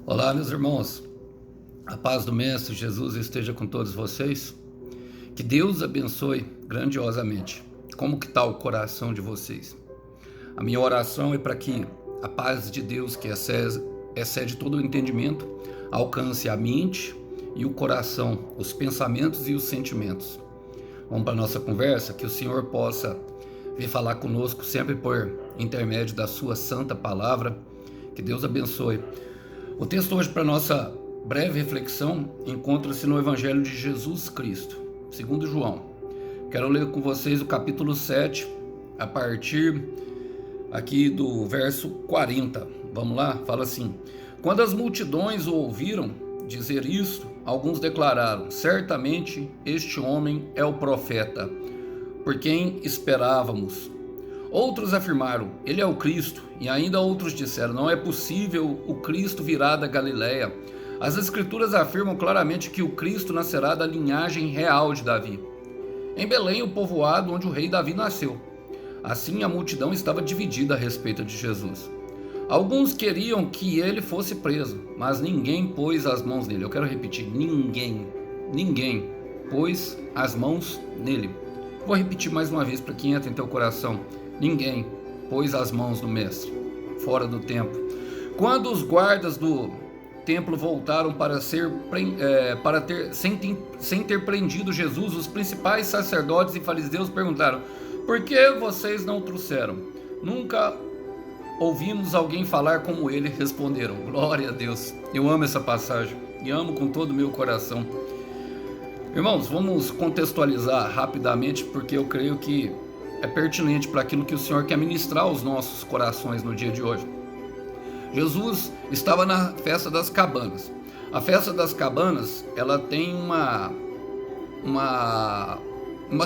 Olá, meus irmãos. A paz do Mestre Jesus esteja com todos vocês. Que Deus abençoe grandiosamente. Como que está o coração de vocês? A minha oração é para que a paz de Deus, que excede todo o entendimento, alcance a mente e o coração, os pensamentos e os sentimentos. Vamos para a nossa conversa, que o Senhor possa vir falar conosco sempre por intermédio da sua santa palavra. Que Deus abençoe. O texto hoje para nossa breve reflexão encontra-se no Evangelho de Jesus Cristo, segundo João. Quero ler com vocês o capítulo 7, a partir aqui do verso 40. Vamos lá? Fala assim: Quando as multidões o ouviram dizer isto, alguns declararam: certamente este homem é o profeta, por quem esperávamos. Outros afirmaram: ele é o Cristo, e ainda outros disseram: não é possível, o Cristo virá da Galileia. As Escrituras afirmam claramente que o Cristo nascerá da linhagem real de Davi, em Belém, o povoado onde o rei Davi nasceu. Assim a multidão estava dividida a respeito de Jesus. Alguns queriam que ele fosse preso, mas ninguém pôs as mãos nele. Eu quero repetir: ninguém pôs as mãos nele. Vou repetir mais uma vez para que entre em teu coração: ninguém pôs as mãos no mestre, fora do templo. Quando os guardas do templo voltaram sem ter prendido Jesus, os principais sacerdotes e fariseus perguntaram: por que vocês não trouxeram? Nunca ouvimos alguém falar como ele. Responderam. Glória a Deus. Eu amo essa passagem e amo com todo o meu coração. Irmãos, vamos contextualizar rapidamente, porque eu creio que é pertinente para aquilo que o Senhor quer ministrar aos nossos corações no dia de hoje. Jesus estava na festa das cabanas. A festa das cabanas, ela tem uma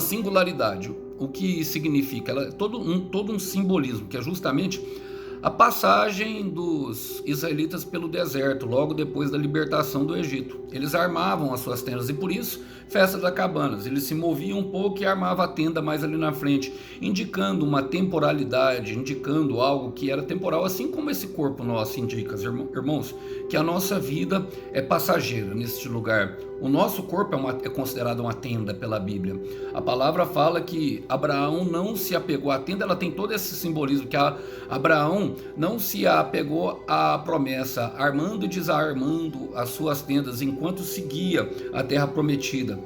singularidade. O que significa? Ela é todo um simbolismo, que é justamente a passagem dos israelitas pelo deserto, logo depois da libertação do Egito. Eles armavam as suas tendas e por isso, festa das cabanas. Eles se moviam um pouco e armavam a tenda mais ali na frente, indicando uma temporalidade, indicando algo que era temporal, assim como esse corpo nosso indica, irmãos, que a nossa vida é passageira neste lugar. O nosso corpo é considerado uma tenda pela Bíblia. A palavra fala que Abraão não se apegou à tenda, ela tem todo esse simbolismo, que Abraão não se apegou à promessa, armando e desarmando as suas tendas enquanto seguia a terra prometida.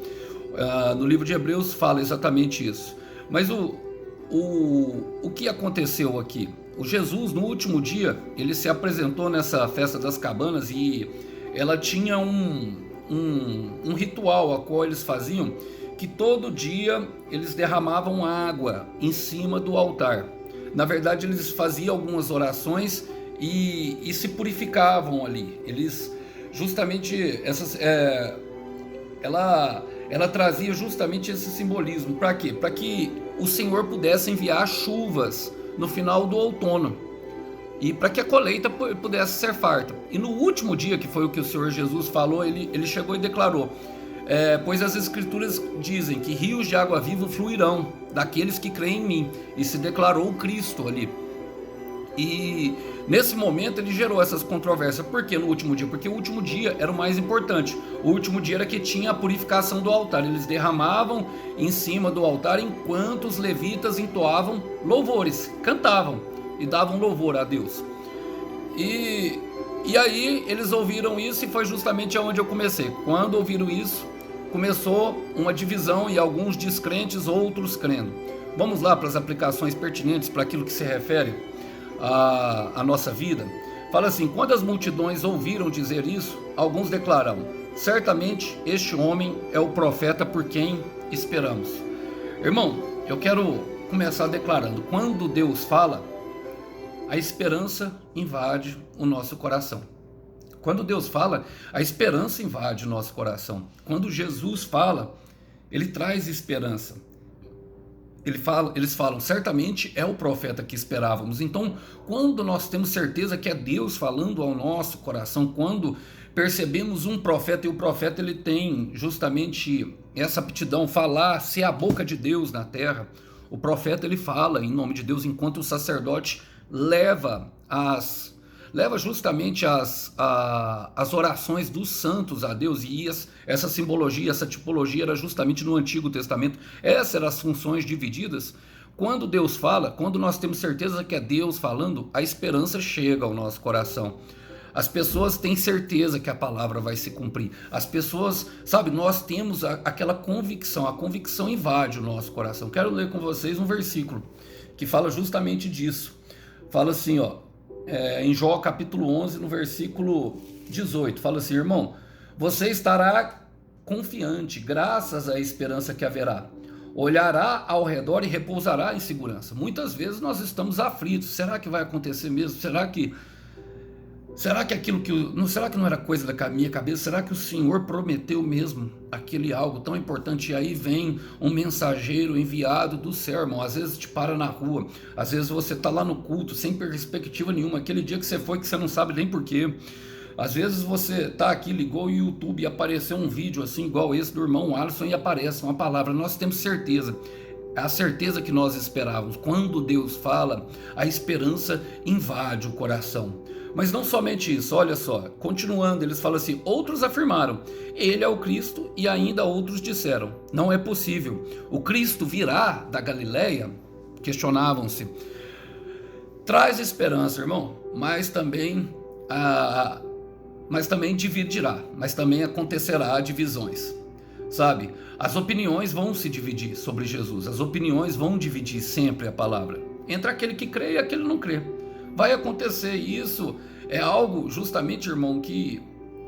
No livro de Hebreus fala exatamente isso. Mas o que aconteceu aqui? O Jesus, no último dia, ele se apresentou nessa festa das cabanas e ela tinha um ritual a qual eles faziam, que todo dia eles derramavam água em cima do altar. Na verdade, eles faziam algumas orações e se purificavam ali. Eles justamente ela trazia justamente esse simbolismo. Para quê? Para que o Senhor pudesse enviar chuvas no final do outono e para que a colheita pudesse ser farta. E no último dia, que foi o que o Senhor Jesus falou, ele chegou e declarou: pois as Escrituras dizem que rios de água viva fluirão daqueles que creem em mim. E se declarou o Cristo ali. E nesse momento ele gerou essas controvérsias. Por que no último dia? Porque o último dia era o mais importante. O último dia era que tinha a purificação do altar. Eles derramavam em cima do altar enquanto os levitas entoavam louvores, cantavam e davam louvor a Deus. E aí eles ouviram isso, e foi justamente aonde eu comecei. Quando ouviram isso, começou uma divisão, e alguns descrentes, outros crendo. Vamos lá para as aplicações pertinentes para aquilo que se refere à nossa vida. Fala assim: quando as multidões ouviram dizer isso, alguns declararam: certamente este homem é o profeta por quem esperamos. Irmão, eu quero começar declarando: quando Deus fala, a esperança invade o nosso coração. Quando Deus fala, a esperança invade o nosso coração. Quando Jesus fala, ele traz esperança. Eles falam: certamente é o profeta que esperávamos. Então, quando nós temos certeza que é Deus falando ao nosso coração, quando percebemos um profeta, e o profeta ele tem justamente essa aptidão, falar, ser a boca de Deus na terra. O profeta ele fala em nome de Deus, enquanto o sacerdote leva leva justamente as orações dos santos a Deus, e essa simbologia, essa tipologia era justamente no Antigo Testamento. Essas eram as funções divididas. Quando Deus fala, quando nós temos certeza que é Deus falando, a esperança chega ao nosso coração. As pessoas têm certeza que a palavra vai se cumprir. As pessoas, sabe, nós temos aquela convicção, a convicção invade o nosso coração. Quero ler com vocês um versículo que fala justamente disso. Fala assim, ó, em Jó capítulo 11, no versículo 18, fala assim: irmão, você estará confiante, graças à esperança que haverá. Olhará ao redor e repousará em segurança. Muitas vezes nós estamos aflitos. Será que vai acontecer mesmo? Será que aquilo será que não era coisa da minha cabeça? Será que o Senhor prometeu mesmo aquele algo tão importante? E aí vem um mensageiro enviado do céu, irmão. Às vezes te para na rua, às vezes você está lá no culto sem perspectiva nenhuma, aquele dia que você foi que você não sabe nem porquê. Às vezes você está aqui, ligou o YouTube e apareceu um vídeo assim igual esse do irmão Alisson e aparece uma palavra. Nós temos certeza, a certeza que nós esperávamos. Quando Deus fala, a esperança invade o coração. Mas não somente isso, olha só, continuando, eles falam assim: outros afirmaram, ele é o Cristo, e ainda outros disseram, não é possível, o Cristo virá da Galileia? Questionavam-se. Traz esperança, irmão, mas também dividirá, mas também acontecerá divisões, sabe? As opiniões vão se dividir sobre Jesus, as opiniões vão dividir sempre a palavra, entre aquele que crê e aquele que não crê. Vai acontecer isso, é algo justamente, irmão, que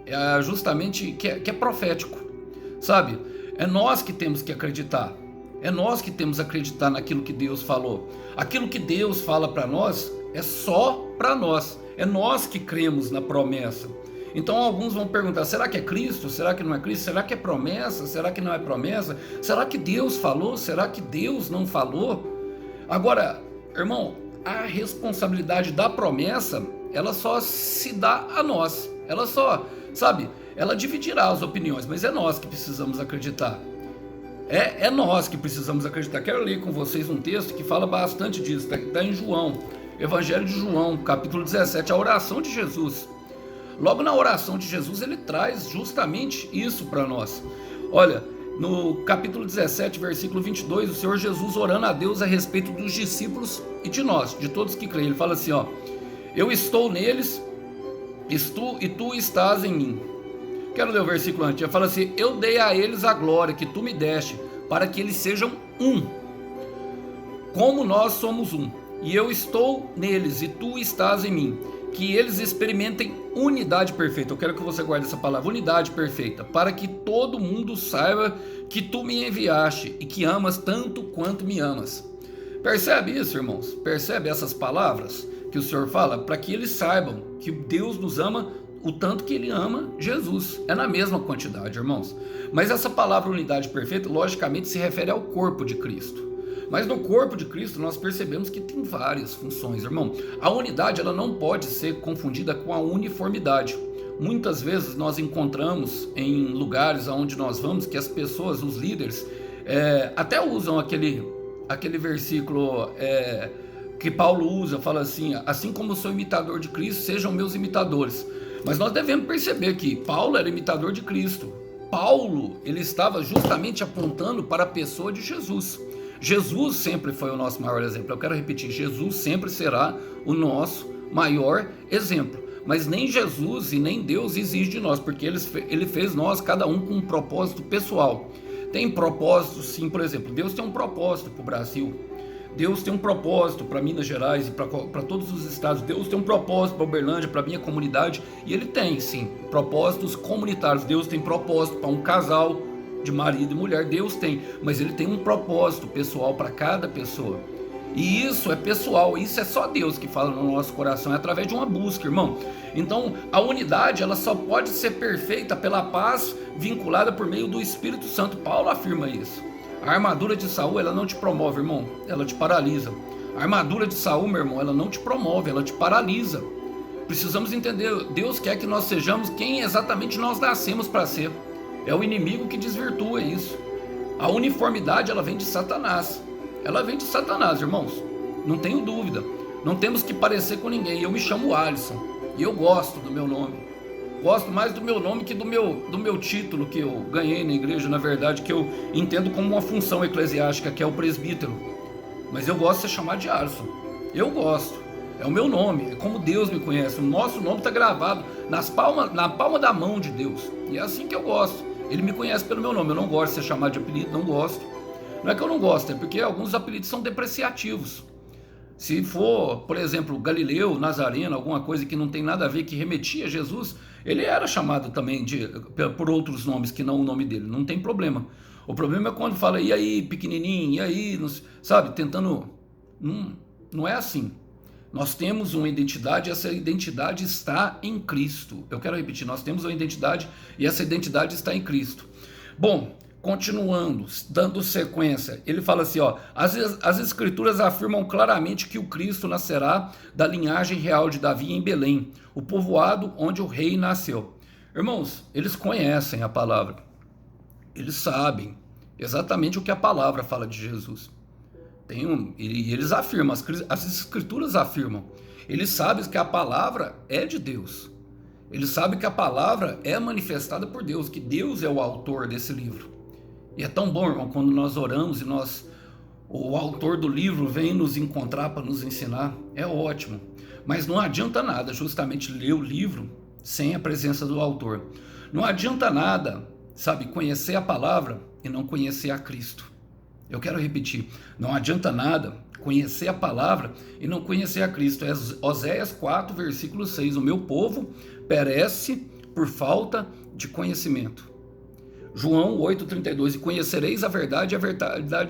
é profético, sabe? É nós que temos que acreditar, é nós que temos que acreditar naquilo que Deus falou. Aquilo que Deus fala para nós é só para nós, é nós que cremos na promessa. Então alguns vão perguntar: será que é Cristo? Será que não é Cristo? Será que é promessa? Será que não é promessa? Será que Deus falou? Será que Deus não falou? Agora, irmão, a responsabilidade da promessa, ela só se dá a nós. Ela só, sabe, ela dividirá as opiniões, mas é nós que precisamos acreditar. É nós que precisamos acreditar. Quero ler com vocês um texto que fala bastante disso. Está em João, Evangelho de João, capítulo 17, a oração de Jesus. Logo na oração de Jesus, ele traz justamente isso para nós. Olha, no capítulo 17, versículo 22, o Senhor Jesus orando a Deus a respeito dos discípulos e de nós, de todos que creem. Ele fala assim, ó: eu estou neles, e tu estás em mim. Quero ler o versículo antes. Ele fala assim: eu dei a eles a glória que tu me deste, para que eles sejam um, como nós somos um. E eu estou neles, e tu estás em mim, que eles experimentem unidade perfeita. Eu quero que você guarde essa palavra, unidade perfeita, para que todo mundo saiba que tu me enviaste e que amas tanto quanto me amas. Percebe isso, irmãos? Percebe essas palavras que o Senhor fala? Para que eles saibam que Deus nos ama o tanto que ele ama Jesus. É na mesma quantidade, irmãos. Mas essa palavra unidade perfeita, logicamente, se refere ao corpo de Cristo. Mas no corpo de Cristo nós percebemos que tem várias funções, irmão. A unidade, ela não pode ser confundida com a uniformidade. Muitas vezes nós encontramos em lugares aonde nós vamos que as pessoas, os líderes, até usam aquele versículo que Paulo usa, fala assim: assim como eu sou imitador de Cristo, sejam meus imitadores. Mas nós devemos perceber que Paulo era imitador de Cristo. Paulo, ele estava justamente apontando para a pessoa de Jesus. Jesus sempre foi o nosso maior exemplo. Eu quero repetir: Jesus sempre será o nosso maior exemplo. Mas nem Jesus e nem Deus exige de nós, porque ele fez nós, cada um, com um propósito pessoal. Tem propósito, sim. Por exemplo, Deus tem um propósito para o Brasil. Deus tem um propósito para Minas Gerais e para todos os estados. Deus tem um propósito para Uberlândia, para a minha comunidade. E ele tem, sim, propósitos comunitários. Deus tem propósito para um casal de marido e mulher. Deus tem, mas ele tem um propósito pessoal para cada pessoa. E isso é pessoal, isso é só Deus que fala no nosso coração, é através de uma busca, irmão. Então, a unidade, ela só pode ser perfeita pela paz vinculada por meio do Espírito Santo. Paulo afirma isso. A armadura de Saul, ela não te promove, irmão, ela te paralisa. A armadura de Saul, meu irmão, ela não te promove, ela te paralisa. Precisamos entender, Deus quer que nós sejamos quem exatamente nós nascemos para ser. É o inimigo que desvirtua isso. A uniformidade, ela vem de Satanás. Ela vem de Satanás, irmãos. Não tenho dúvida. Não temos que parecer com ninguém. Eu me chamo Alisson. E eu gosto do meu nome. Gosto mais do meu nome que do meu título que eu ganhei na igreja, na verdade, que eu entendo como uma função eclesiástica, que é o presbítero. Mas eu gosto de ser chamado de Alisson. Eu gosto. É o meu nome, é como Deus me conhece. O nosso nome está gravado na palma da mão de Deus. E é assim que eu gosto. Ele me conhece pelo meu nome. Eu não gosto de ser chamado de apelido, não gosto. Não é que eu não gosto, é porque alguns apelidos são depreciativos. Se for, por exemplo, Galileu, Nazareno, alguma coisa que não tem nada a ver, que remetia a Jesus, ele era chamado também por outros nomes que não o nome dele, não tem problema. O problema é quando fala, e aí, pequenininho, e aí, sabe, tentando... Não é assim. Nós temos uma identidade e essa identidade está em Cristo. Eu quero repetir, nós temos uma identidade e essa identidade está em Cristo. Bom, continuando, dando sequência, ele fala assim, ó, as escrituras afirmam claramente que o Cristo nascerá da linhagem real de Davi em Belém, o povoado onde o rei nasceu. Irmãos, eles conhecem a palavra, eles sabem exatamente o que a palavra fala de Jesus. Eles afirmam, as escrituras afirmam, eles sabem que a palavra é de Deus, eles sabem que a palavra é manifestada por Deus, que Deus é o autor desse livro. E é tão bom, irmão, quando nós oramos e o autor do livro vem nos encontrar para nos ensinar, é ótimo. Mas não adianta nada justamente ler o livro sem a presença do autor. Não adianta nada, sabe, conhecer a palavra e não conhecer a Cristo. Eu quero repetir, não adianta nada conhecer a palavra e não conhecer a Cristo. É Oséias 4, versículo 6, o meu povo perece por falta de conhecimento. João 8,32, e conhecereis a verdade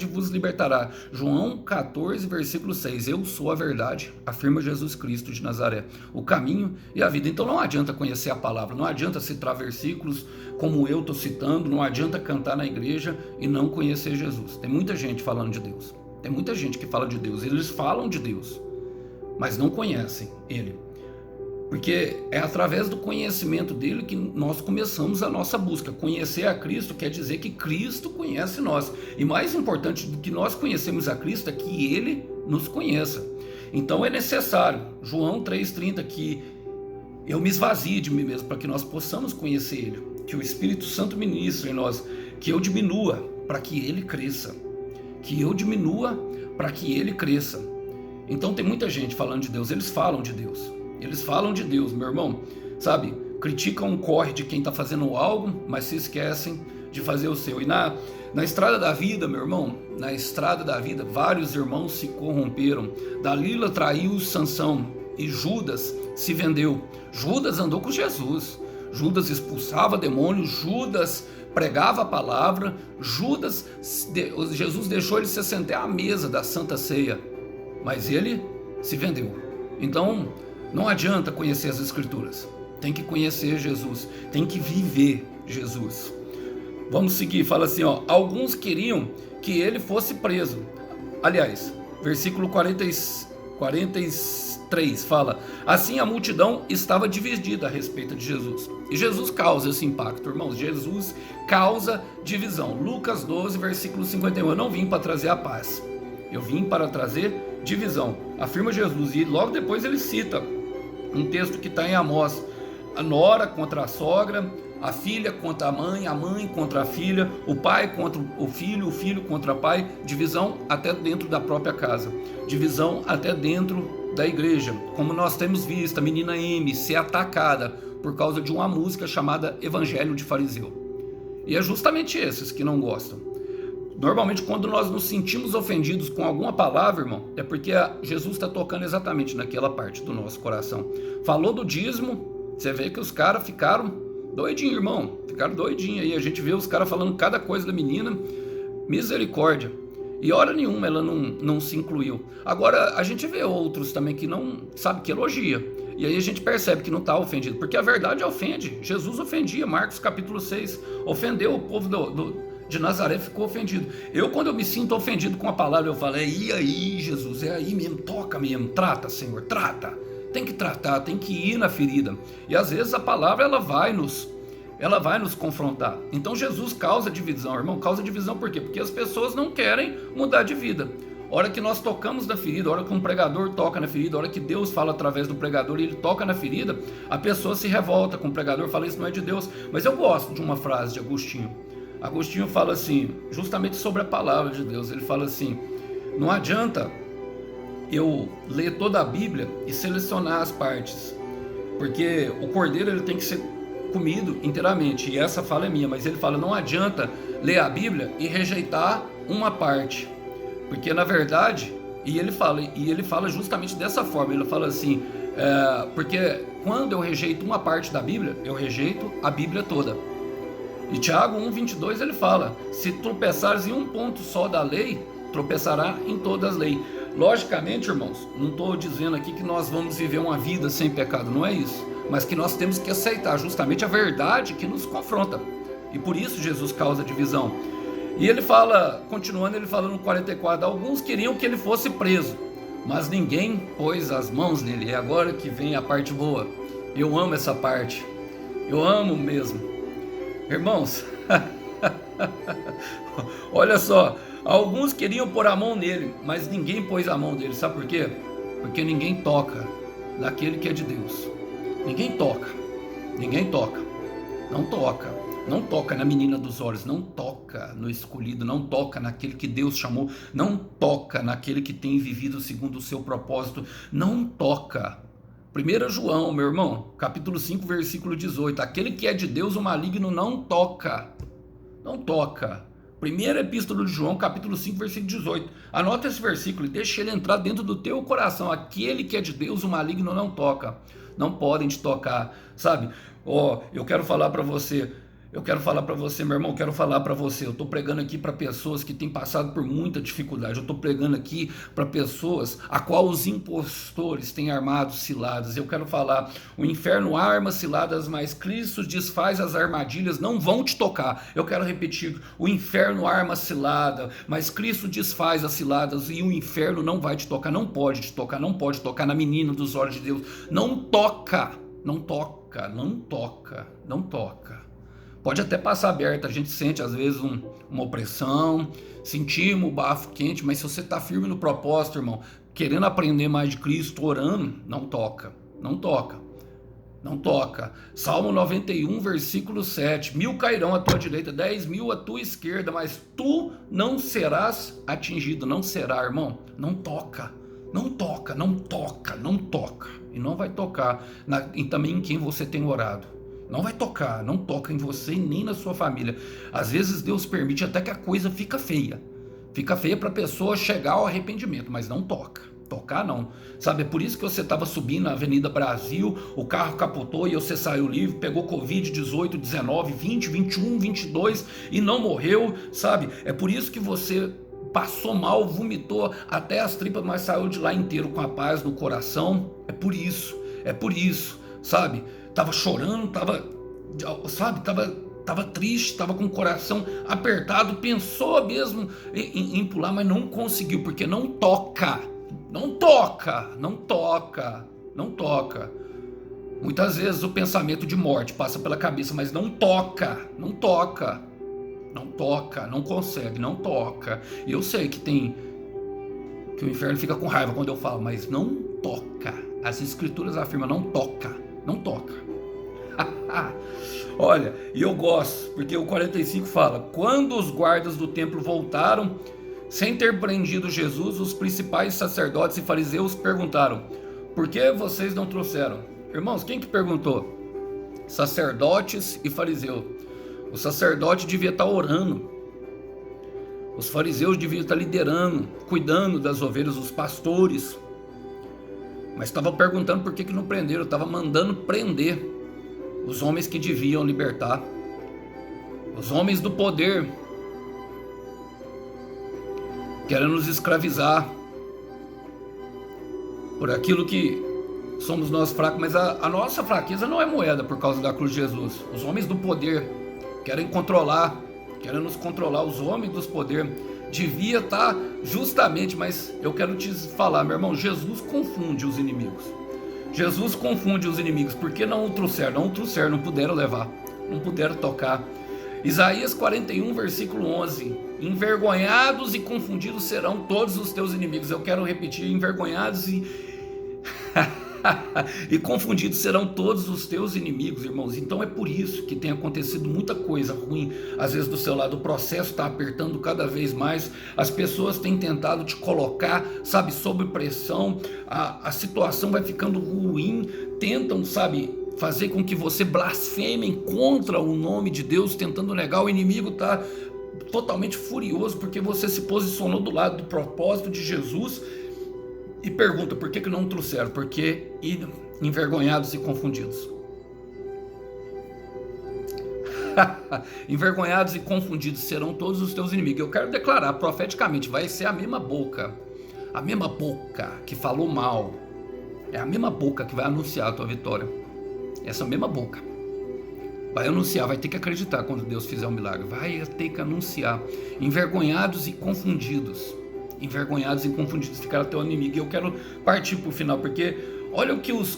vos libertará. João 14, versículo 6, eu sou a verdade, afirma Jesus Cristo de Nazaré, o caminho e a vida. Então não adianta conhecer a palavra, não adianta citar versículos como eu estou citando, não adianta cantar na igreja e não conhecer Jesus. Tem muita gente falando de Deus, tem muita gente que fala de Deus, eles falam de Deus, mas não conhecem Ele. Porque é através do conhecimento dele que nós começamos a nossa busca. Conhecer a Cristo quer dizer que Cristo conhece nós. E mais importante do que nós conhecemos a Cristo é que Ele nos conheça. Então é necessário, João 3,30, que eu me esvazie de mim mesmo para que nós possamos conhecer Ele. Que o Espírito Santo ministre em nós, que eu diminua para que Ele cresça. Que eu diminua para que Ele cresça. Então tem muita gente falando de Deus, eles falam de Deus. Eles falam de Deus, meu irmão, sabe? Criticam o corre de quem está fazendo algo, mas se esquecem de fazer o seu. E na estrada da vida, meu irmão, na estrada da vida, vários irmãos se corromperam. Dalila traiu Sansão e Judas se vendeu. Judas andou com Jesus. Judas expulsava demônios, Judas pregava a palavra, Jesus deixou ele se sentar à mesa da Santa Ceia, mas ele se vendeu. Então, não adianta conhecer as Escrituras, tem que conhecer Jesus, tem que viver Jesus. Vamos seguir, fala assim, ó, alguns queriam que ele fosse preso. Aliás, versículo 43 fala, assim a multidão estava dividida a respeito de Jesus. E Jesus causa esse impacto, irmãos, Jesus causa divisão. Lucas 12, versículo 51, eu não vim para trazer a paz, eu vim para trazer divisão, afirma Jesus. E logo depois ele cita um texto que está em Amós, a nora contra a sogra, a filha contra a mãe contra a filha, o pai contra o filho contra o pai, divisão até dentro da própria casa, divisão até dentro da igreja, como nós temos visto a menina M ser atacada por causa de uma música chamada Evangelho de Fariseu. E é justamente esses que não gostam. Normalmente quando nós nos sentimos ofendidos com alguma palavra, irmão, é porque Jesus está tocando exatamente naquela parte do nosso coração. Falou do dízimo, você vê que os caras ficaram doidinhos, irmão, ficaram doidinhos aí. A gente vê os caras falando cada coisa da menina, misericórdia. E hora nenhuma ela não se incluiu. Agora a gente vê outros também que não, sabe, que elogia. E aí a gente percebe que não está ofendido, porque a verdade ofende. Jesus ofendia, Marcos capítulo 6, ofendeu o povo de Nazaré, ficou ofendido. Quando eu me sinto ofendido com a palavra, eu falo, e aí, Jesus, é aí mesmo, toca mesmo, trata, Senhor, trata. Tem que tratar, tem que ir na ferida. E às vezes a palavra ela vai nos confrontar. Então Jesus causa divisão, irmão, causa divisão por quê? Porque as pessoas não querem mudar de vida. A hora que nós tocamos na ferida, a hora que um pregador toca na ferida, a hora que Deus fala através do pregador e ele toca na ferida, a pessoa se revolta com o pregador, fala isso não é de Deus. Mas eu gosto de uma frase de Agostinho. Agostinho fala assim, justamente sobre a palavra de Deus, ele fala assim: não adianta eu ler toda a Bíblia e selecionar as partes, porque o cordeiro ele tem que ser comido inteiramente, e essa fala é minha, mas ele fala, não adianta ler a Bíblia e rejeitar uma parte, porque na verdade, e ele fala justamente dessa forma, ele fala assim, porque quando eu rejeito uma parte da Bíblia, eu rejeito a Bíblia toda. E Tiago 1,22 ele fala, se tropeçares em um ponto só da lei, tropeçará em todas as leis. Logicamente, irmãos, não estou dizendo aqui que nós vamos viver uma vida sem pecado, não é isso, mas que nós temos que aceitar justamente a verdade que nos confronta, e por isso Jesus causa divisão. E ele fala, continuando, ele fala no 44, alguns queriam que ele fosse preso, mas ninguém pôs as mãos nele. É agora que vem a parte boa. Eu amo essa parte, eu amo mesmo. Irmãos, olha só, alguns queriam pôr a mão nele, mas ninguém pôs a mão dele. Sabe por quê? Porque ninguém toca naquele que é de Deus. Ninguém toca, não toca, não toca na menina dos olhos, não toca no escolhido, não toca naquele que Deus chamou, não toca naquele que tem vivido segundo o seu propósito, não toca. 1 João, meu irmão, capítulo 5, versículo 18, aquele que é de Deus, o maligno não toca, não toca. Primeira epístola de João, capítulo 5, versículo 18, anota esse versículo e deixa ele entrar dentro do teu coração, aquele que é de Deus, o maligno não toca. Não podem te tocar, sabe? Eu quero falar para você, meu irmão, eu estou pregando aqui para pessoas que têm passado por muita dificuldade, eu estou pregando aqui para pessoas a qual os impostores têm armado ciladas. Eu quero falar, o inferno arma ciladas, mas Cristo desfaz as armadilhas, não vão te tocar. Eu quero repetir, o inferno arma cilada, mas Cristo desfaz as ciladas e o inferno não vai te tocar, não pode te tocar, não pode tocar na menina dos olhos de Deus, não toca, não toca, não toca, não toca. Pode até passar aberto, a gente sente às vezes uma opressão, sentimos o bafo quente, mas se você está firme no propósito, irmão, querendo aprender mais de Cristo, orando, não toca, não toca, não toca. Salmo 91, versículo 7, 1000 cairão à tua direita, 10.000 à tua esquerda, mas tu não serás atingido, não será, irmão, não toca, não toca, não toca, não toca, e não vai tocar e também em quem você tem orado. Não vai tocar, não toca em você e nem na sua família. Às vezes Deus permite até que a coisa fica feia para a pessoa chegar ao arrependimento, mas não toca, tocar não, sabe? É por isso que você estava subindo na Avenida Brasil, o carro capotou e você saiu livre, pegou Covid 18, 19, 20, 21, 22 e não morreu, sabe? É por isso que você passou mal, vomitou até as tripas, mas saiu de lá inteiro com a paz no coração. É por isso, sabe? Tava chorando, tava triste, tava com o coração apertado, pensou mesmo em pular, mas não conseguiu, porque não toca. Muitas vezes o pensamento de morte passa pela cabeça, mas não toca, não consegue, não toca. E eu sei que o inferno fica com raiva quando eu falo, mas não toca. As escrituras afirmam, não toca. Olha, e eu gosto, porque o 45 fala, quando os guardas do templo voltaram, sem ter prendido Jesus, os principais sacerdotes e fariseus perguntaram, por que vocês não trouxeram? Irmãos, quem que perguntou? Sacerdotes e fariseus. O sacerdote devia estar orando, os fariseus deviam estar liderando, cuidando das ovelhas, os pastores, mas estava perguntando por que não prenderam, estava mandando prender os homens que deviam libertar, os homens do poder, querendo nos escravizar por aquilo que somos nós fracos, mas a nossa fraqueza não é moeda por causa da cruz de Jesus. Os homens do poder querem nos controlar, os homens dos poderes devia estar justamente, mas eu quero te falar, meu irmão, Jesus confunde os inimigos. Por que não o trouxeram? Não puderam levar, não puderam tocar. Isaías 41, versículo 11. Envergonhados e confundidos serão todos os teus inimigos. Eu quero repetir, envergonhados e confundidos serão todos os teus inimigos, irmãos. Então é por isso que tem acontecido muita coisa ruim, às vezes do seu lado. O processo está apertando cada vez mais, as pessoas têm tentado te colocar, sabe, sob pressão, a situação vai ficando ruim, tentam, sabe, fazer com que você blasfeme contra o nome de Deus, tentando negar. O inimigo está totalmente furioso porque você se posicionou do lado do propósito de Jesus. E pergunta, por que não trouxeram? Porque envergonhados e confundidos. Envergonhados e confundidos serão todos os teus inimigos. Eu quero declarar profeticamente, vai ser a mesma boca que falou mal, é a mesma boca que vai anunciar a tua vitória. Essa mesma boca vai anunciar, vai ter que acreditar quando Deus fizer um milagre, vai ter que anunciar. Envergonhados e confundidos. Envergonhados e confundidos ficaram teu inimigo. E eu quero partir para o final, porque olha o que os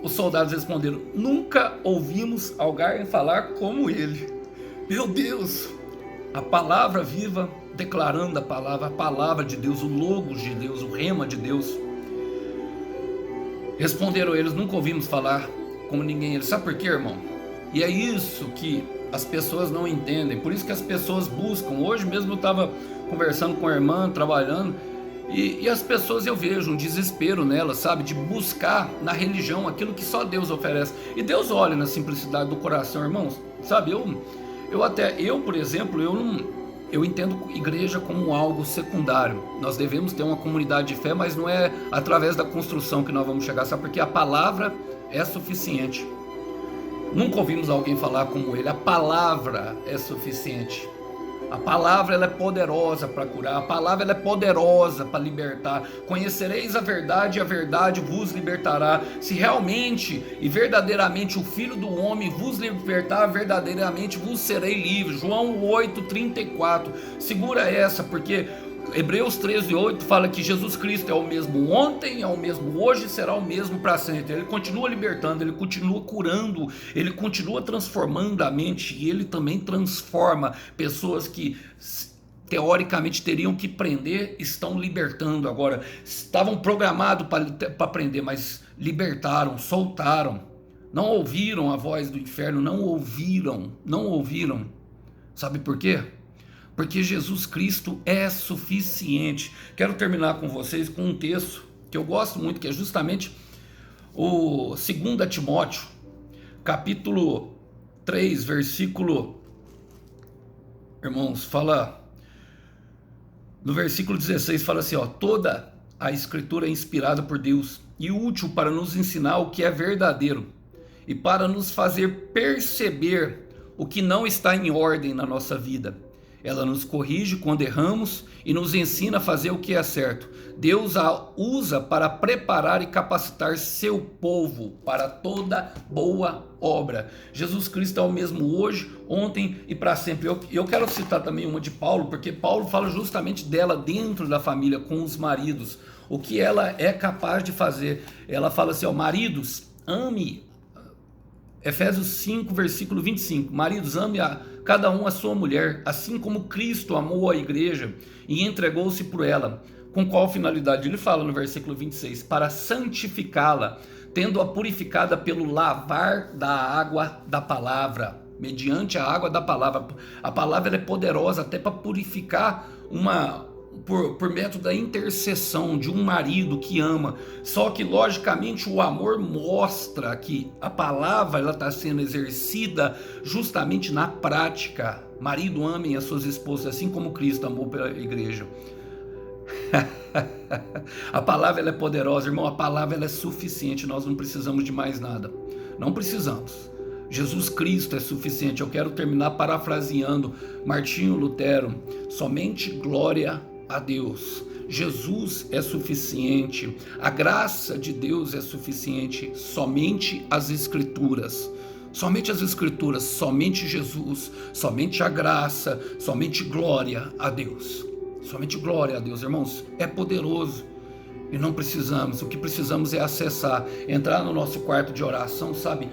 soldados responderam: nunca ouvimos alguém falar como ele. Meu Deus, a palavra viva, declarando a palavra de Deus, o logos de Deus, o rema de Deus. Responderam eles: nunca ouvimos falar como ninguém. Sabe por quê, irmão? E é isso que as pessoas não entendem, por isso que as pessoas buscam. Hoje mesmo eu estava conversando com a irmã, trabalhando, e as pessoas, eu vejo um desespero nelas, sabe, de buscar na religião aquilo que só Deus oferece. E Deus olha na simplicidade do coração, irmãos, sabe, eu por exemplo, eu entendo igreja como algo secundário. Nós devemos ter uma comunidade de fé, mas não é através da construção que nós vamos chegar, sabe, porque a palavra é suficiente. Nunca ouvimos alguém falar como ele. A palavra é suficiente. A palavra ela é poderosa para curar. A palavra ela é poderosa para libertar. Conhecereis a verdade e a verdade vos libertará. Se realmente e verdadeiramente o Filho do Homem vos libertar, verdadeiramente vos serei livre. João 8:34. Segura essa, porque Hebreus 13:8 fala que Jesus Cristo é o mesmo ontem, é o mesmo hoje e será o mesmo para sempre. Ele continua libertando, ele continua curando, ele continua transformando a mente, e ele também transforma pessoas que teoricamente teriam que prender, estão libertando agora. Estavam programados para prender, mas libertaram, soltaram. Não ouviram a voz do inferno, não ouviram. Sabe por quê? Porque Jesus Cristo é suficiente. Quero terminar com vocês com um texto que eu gosto muito, que é justamente o 2 Timóteo, capítulo 3, versículo, irmãos, fala, no versículo 16, fala assim, ó: toda a escritura é inspirada por Deus e útil para nos ensinar o que é verdadeiro e para nos fazer perceber o que não está em ordem na nossa vida. Ela nos corrige quando erramos e nos ensina a fazer o que é certo. Deus a usa para preparar e capacitar seu povo para toda boa obra. Jesus Cristo é o mesmo hoje, ontem e para sempre. Eu quero citar também uma de Paulo, porque Paulo fala justamente dela dentro da família, com os maridos. O que ela é capaz de fazer. Ela fala assim, ó: maridos, ame. Efésios 5, versículo 25. Maridos, ame a cada um a sua mulher, assim como Cristo amou a igreja e entregou-se por ela. Com qual finalidade? Ele fala no versículo 26, para santificá-la, tendo-a purificada pelo lavar da água da palavra, mediante a água da palavra. A palavra ela é poderosa até para purificar por método da intercessão de um marido que ama. Só que logicamente o amor mostra que a palavra está sendo exercida justamente na prática. Marido, amem as suas esposas assim como Cristo amou pela igreja. A palavra ela é poderosa, irmão. A palavra ela é suficiente. Nós não precisamos de mais nada. Não precisamos. Jesus Cristo é suficiente. Eu quero terminar parafraseando Martinho Lutero: somente glória a Deus. Jesus é suficiente. A graça de Deus é suficiente. Somente as Escrituras. Somente as Escrituras, somente Jesus, somente a graça, somente glória a Deus. Somente glória a Deus, irmãos. É poderoso. E não precisamos. O que precisamos é acessar, entrar no nosso quarto de oração, sabe?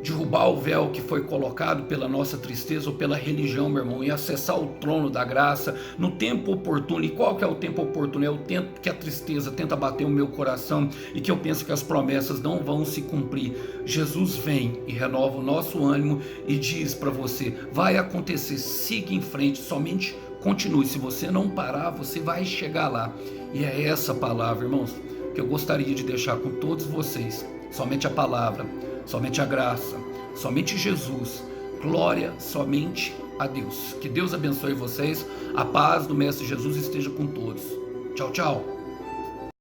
derrubar o véu que foi colocado pela nossa tristeza ou pela religião, meu irmão, e acessar o trono da graça no tempo oportuno. E qual que é o tempo oportuno? É o tempo que a tristeza tenta bater o meu coração e que eu penso que as promessas não vão se cumprir. Jesus vem e renova o nosso ânimo e diz para você: vai acontecer, siga em frente, somente continue. Se você não parar, você vai chegar lá. E é essa palavra, irmãos, que eu gostaria de deixar com todos vocês. Somente a palavra, somente a graça, somente Jesus, glória somente a Deus. Que Deus abençoe vocês, a paz do Mestre Jesus esteja com todos. Tchau, tchau.